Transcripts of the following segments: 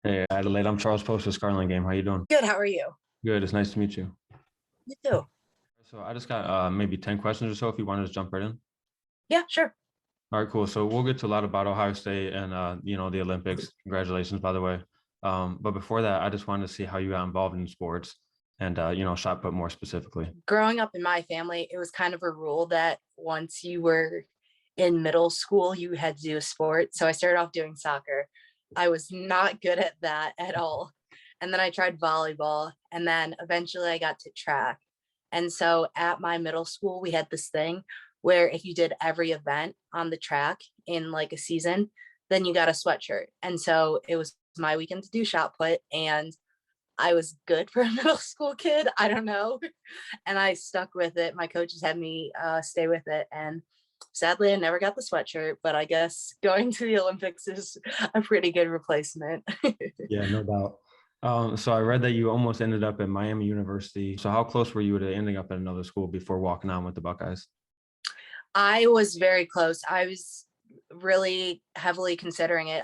Hey, Adelaide, I'm Charles Post with Scarling Game. How you doing? Good. How are you? Good. It's nice to meet you. You too. So I just got maybe 10 questions or so if you want to just jump right in. Yeah, sure. All right, cool. So we'll get to a lot about Ohio State and the Olympics. Congratulations, by the way. But before that, I just wanted to see how you got involved in sports and shot put more specifically. Growing up in my family, it was kind of a rule that once you were in middle school, you had to do a sport. So I started off doing soccer. I was not good at that at all. And then I tried volleyball. And then eventually I got to track. And so at my middle school, we had this thing where if you did every event on the track in like a season, then you got a sweatshirt. And so it was my weekend to do shot put. And I was good for a middle school kid. I don't know. And I stuck with it. My coaches had me stay with it. And sadly, I never got the sweatshirt, but I guess going to the Olympics is a pretty good replacement. Yeah, no doubt. So I read that you almost ended up at Miami University. So how close were you to ending up at another school before walking on with the Buckeyes? I was very close. I was really heavily considering it.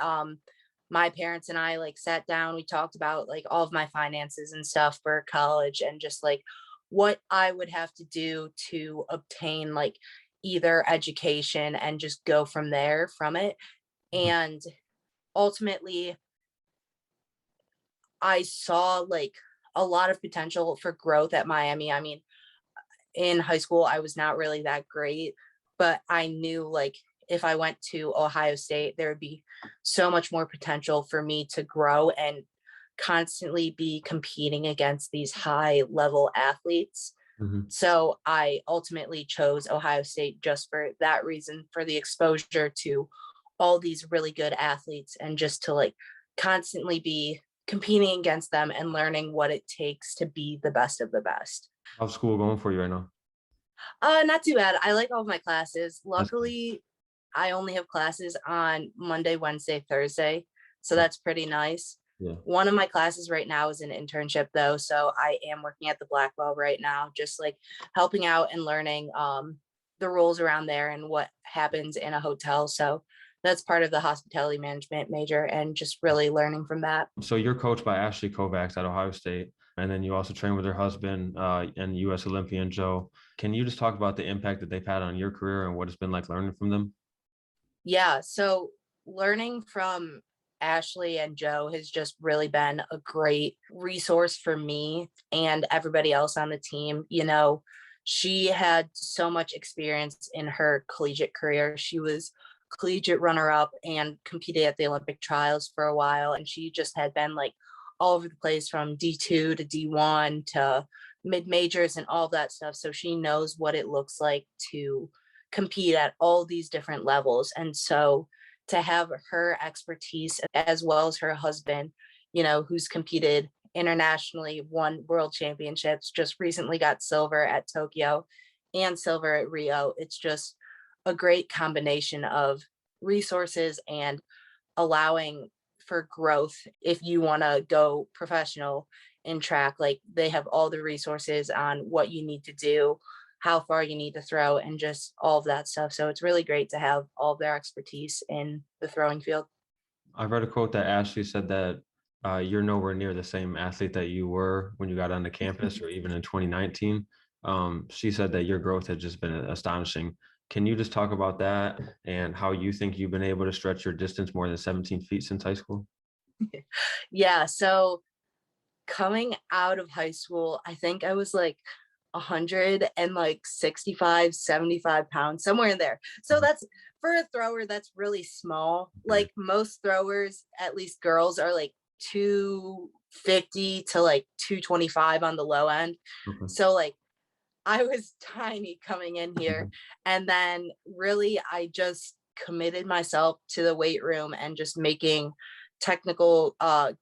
My parents and I like sat down, we talked about like all of my finances and stuff for college and just like what I would have to do to obtain like either education and just go from there from it. Mhm. And ultimately I saw like a lot of potential for growth at Miami. I mean, in high school, I was not really that great, but I knew like if I went to Ohio State, there would be so much more potential for me to grow and constantly be competing against these high level athletes. Mhm. So I ultimately chose Ohio State just for that reason, for the exposure to all these really good athletes and just to like constantly be competing against them and learning what it takes to be the best of the best. How's school going for you right now? Not too bad. I like all of my classes. That's good. Luckily, I only have classes on Monday, Wednesday, Thursday. So that's pretty nice. Yeah. One of my classes right now is an internship though. So I am working at the Blackwell right now, just like helping out and learning the rules around there and what happens in a hotel. So that's part of the hospitality management major and just really learning from that. So you're coached by Ashley Kovacs at Ohio State, and then you also train with her husband and U.S. Olympian Joe. Can you just talk about the impact that they've had on your career and what it's been like learning from them? Yeah. So learning from Ashley and Joe has just really been a great resource for me and everybody else on the team. You know, she had so much experience in her collegiate career. She was collegiate runner up and competed at the Olympic trials for a while. And she just had been like all over the place from D2 to D1 to mid majors and all that stuff. So she knows what it looks like to compete at all these different levels. And so to have her expertise as well as her husband, you know, who's competed internationally, won world championships, just recently got silver at Tokyo and silver at Rio. It's just a great combination of resources and allowing for growth if you want to go professional in track. Like they have all the resources on what you need to do, how far you need to throw, and just all of that stuff. So it's really great to have all of their expertise in the throwing field. I've read a quote that Ashley said that you're nowhere near the same athlete that you were when you got onto campus or even in 2019. She said that your growth had just been astonishing. Can you just talk about that and how you think you've been able to stretch your distance more than 17 feet since high school? Yeah. So coming out of high school, I think I was like 100 and like 65, 75 pounds, somewhere in there. So Mhm. that's for a thrower, that's really small. Okay. Like most throwers, at least girls, are like 250 to like 225 on the low end. Okay. So like I was tiny coming in here. Mhm. And then really, I just committed myself to the weight room and just making technical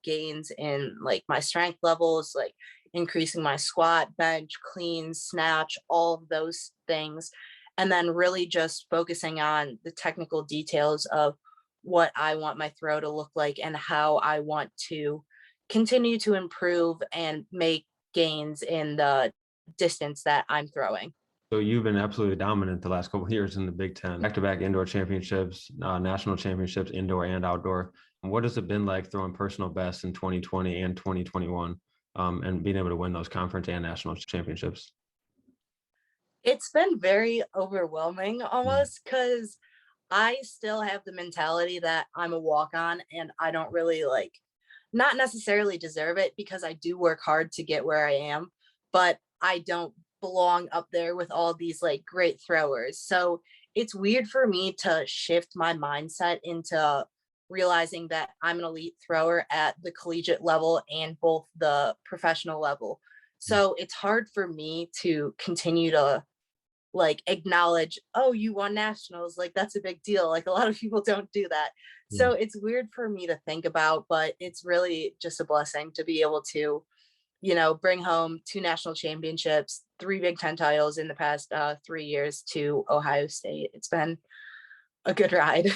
gains in like my strength levels, like increasing my squat, bench, clean, snatch, all of those things. And then really just focusing on the technical details of what I want my throw to look like and how I want to continue to improve and make gains in the distance that I'm throwing. So you've been absolutely dominant the last couple of years in the Big Ten, back-to-back indoor championships, national championships, indoor and outdoor. What has it been like throwing personal bests in 2020 and 2021, and being able to win those conference and national championships? It's been very overwhelming almost because I still have the mentality that I'm a walk-on and I don't really like not necessarily deserve it because I do work hard to get where I am, but I don't belong up there with all these like great throwers. So it's weird for me to shift my mindset into realizing that I'm an elite thrower at the collegiate level and both the professional level. So it's hard for me to continue to like acknowledge, oh, you won nationals, like that's a big deal. Like a lot of people don't do that. Yeah. So it's weird for me to think about, but it's really just a blessing to be able to, bring home 2 national championships, 3 Big Ten titles in the past 3 years to Ohio State. It's been a good ride.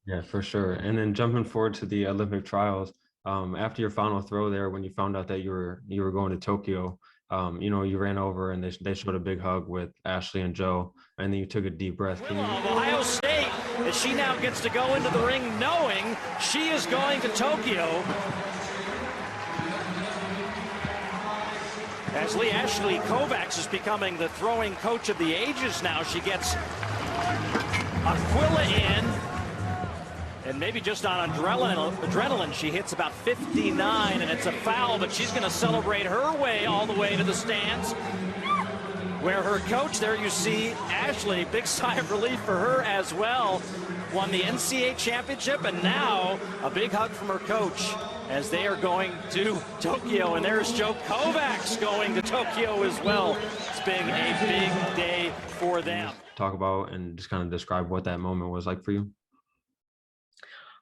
Yeah, for sure. And then jumping forward to the Olympic trials, after your final throw there, when you found out that you were going to Tokyo, you ran over and they showed a big hug with Ashley and Joe, and then you took a deep breath. Of Ohio State, as she now gets to go into the ring knowing she is going to Tokyo. As Ashley Kovacs is becoming the throwing coach of the ages now, she gets Aquilla in, and maybe just on adrenaline, she hits about 59, and it's a foul, but she's going to celebrate her way all the way to the stands, where her coach, there you see Ashley, big sigh of relief for her as well, won the NCAA championship, and now a big hug from her coach as they are going to Tokyo, and there's Joe Kovacs going to Tokyo as well. It's been a big day for them. Talk about and just kind of describe what that moment was like for you.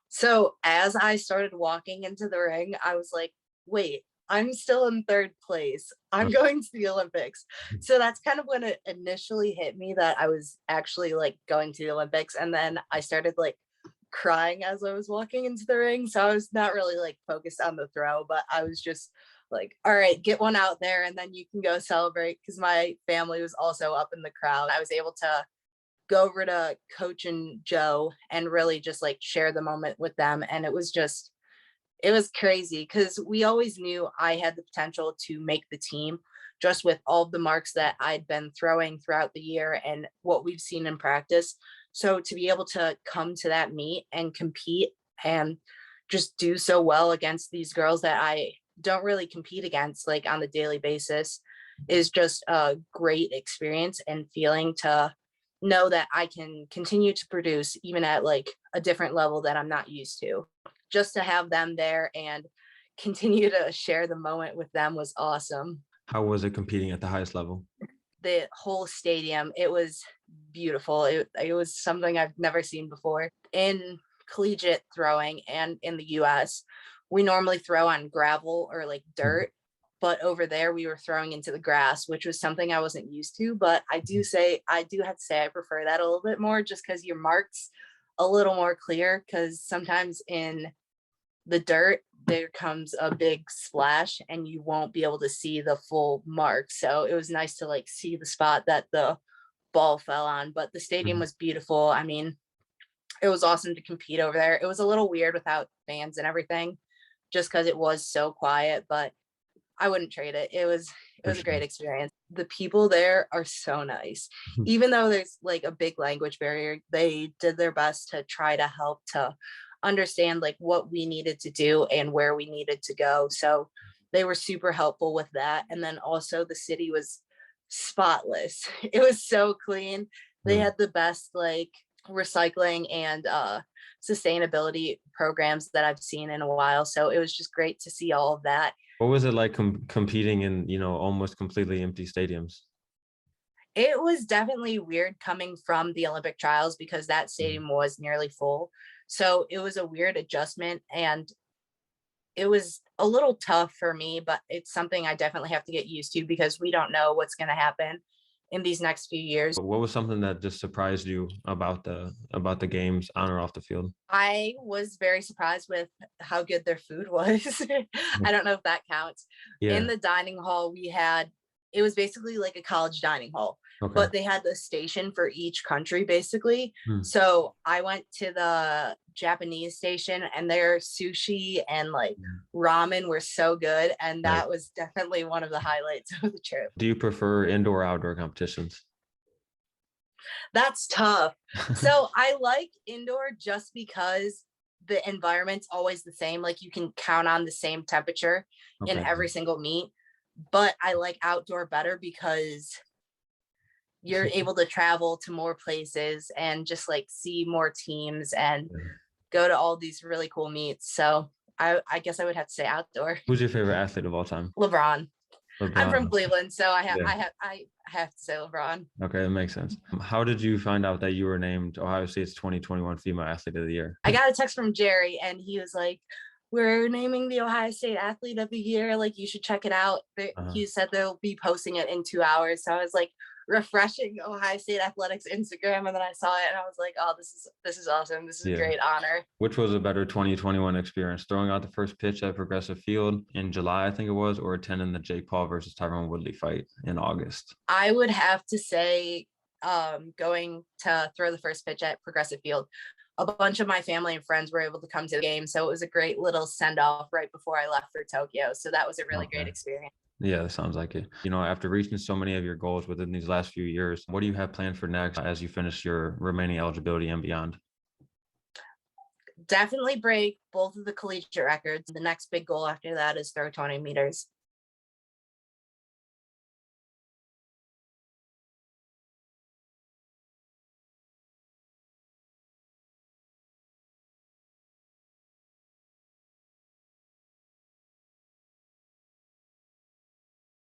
So as I started walking into the ring, I was like, wait, I'm still in 3rd place. I'm going to the Olympics. So that's kind of when it initially hit me that I was actually like going to the Olympics. And then I started like crying as I was walking into the ring. So I was not really like focused on the throw, but I was just like, all right, get one out there and then you can go celebrate, because my family was also up in the crowd. I was able to go over to Coach and Joe and really just like share the moment with them. And it was crazy because we always knew I had the potential to make the team just with all of the marks that I'd been throwing throughout the year and what we've seen in practice. So to be able to come to that meet and compete and just do so well against these girls that I don't really compete against like on the daily basis is just a great experience and feeling to know that I can continue to produce even at like a different level that I'm not used to. Just to have them there and continue to share the moment with them was awesome. How was it competing at the highest level? The whole stadium, it was beautiful. It was something I've never seen before. In collegiate throwing and in the US, we normally throw on gravel or like dirt, but over there we were throwing into the grass, which was something I wasn't used to. But I do have to say I prefer that a little bit more, just because your marks a little more clear, because sometimes in the dirt there comes a big splash and you won't be able to see the full mark. So it was nice to like see the spot that the ball fell on. But the stadium was beautiful. I mean, it was awesome to compete over there. It was a little weird without fans and everything, just because it was so quiet, but I wouldn't trade it. It was a great experience. The people there are so nice. Even though there's like a big language barrier, they did their best to try to help to understand like what we needed to do and where we needed to go. So they were super helpful with that. And then also the city was spotless. It was so clean. They had the best like recycling and sustainability programs that I've seen in a while. So it was just great to see all of that. What was it like competing in, almost completely empty stadiums? It was definitely weird coming from the Olympic trials because that stadium was nearly full. So it was a weird adjustment and it was a little tough for me, but it's something I definitely have to get used to because we don't know what's going to happen in these next few years. What was something that just surprised you about the games on or off the field? I was very surprised with how good their food was. I don't know if that counts. Yeah. In the dining hall, we had it was basically like a college dining hall, Okay. but they had the station for each country basically. Hmm. So I went to the Japanese station, and their sushi and like ramen were so good. And that was definitely one of the highlights of the trip. Do you prefer indoor or outdoor competitions? That's tough. So I like indoor just because the environment's always the same. Like you can count on the same temperature in Okay. every single meet. But I like outdoor better because you're able to travel to more places and just like see more teams and go to all these really cool meets. So I guess I would have to say outdoor. Who's your favorite athlete of all time? LeBron. I'm from LeBron. Cleveland, so I Yeah. have to say LeBron. Okay, that makes sense. How did you find out that you were named Ohio State's 2021 Female Athlete of the Year? I got a text from Jerry, and he was like, "We're naming the Ohio State Athlete of the Year. Like, you should check it out." He said they'll be posting it in 2 hours. So I was like refreshing Ohio State Athletics Instagram, and then I saw it, and I was like, "Oh, this is awesome. This is a great honor." Which was a better 2021 experience, throwing out the first pitch at Progressive Field in July, I think it was, or attending the Jake Paul versus Tyron Woodley fight in August? I would have to say going to throw the first pitch at Progressive Field. A bunch of my family and friends were able to come to the game, so it was a great little send off right before I left for Tokyo. So that was a really great experience. Yeah, that sounds like it. You know, after reaching so many of your goals within these last few years, what do you have planned for next as you finish your remaining eligibility and beyond? Definitely break both of the collegiate records. The next big goal after that is throw 20 meters.